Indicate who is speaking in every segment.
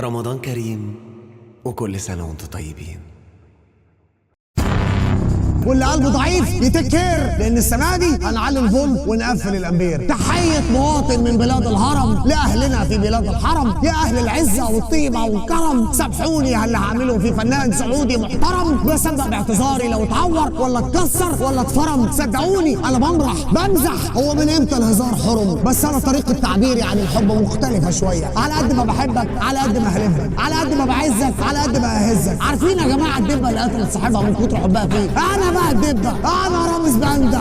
Speaker 1: رمضان كريم وكل سنة وانتم طيبين.
Speaker 2: واللي قلبه ضعيف يتكر، لان السنه دي هنعلي الفولت ونقفل الامبير. تحيه مواطن من بلاد الهرم لاهلنا في بلاد الحرم، يا اهل العزه والطيبه والكرم، سامحوني على اللي هعمله في فنان سعودي محترم، بصدق باعتذاري لو اتعور ولا اتكسر ولا اتفرم. صدقوني انا بمرح بمزح، هو من امتى الهزار حرم؟ بس انا طريقه تعبيري عن الحب مختلفه شويه، على قد ما بحبك على قد ما هلفك، على قد ما بعزك على قد ما اهزك. عارفين يا جماعه الدبه اللي قتلت صاحبها من كتر حبها فيه؟ انا بقى الدبه، انا رامز باندا.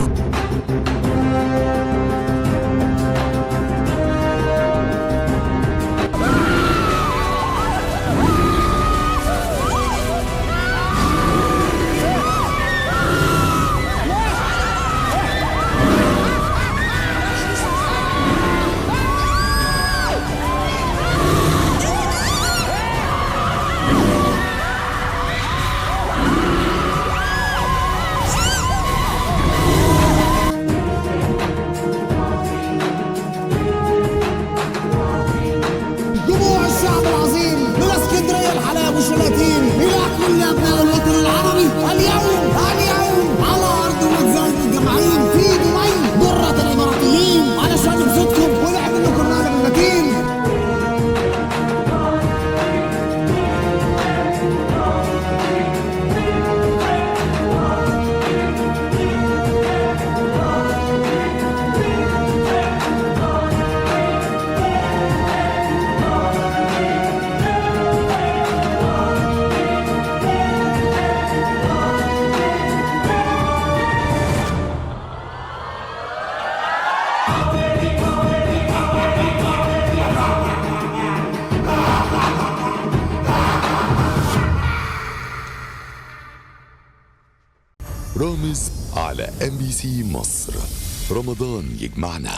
Speaker 3: رامز على MBC مصر. رمضان يجمعنا.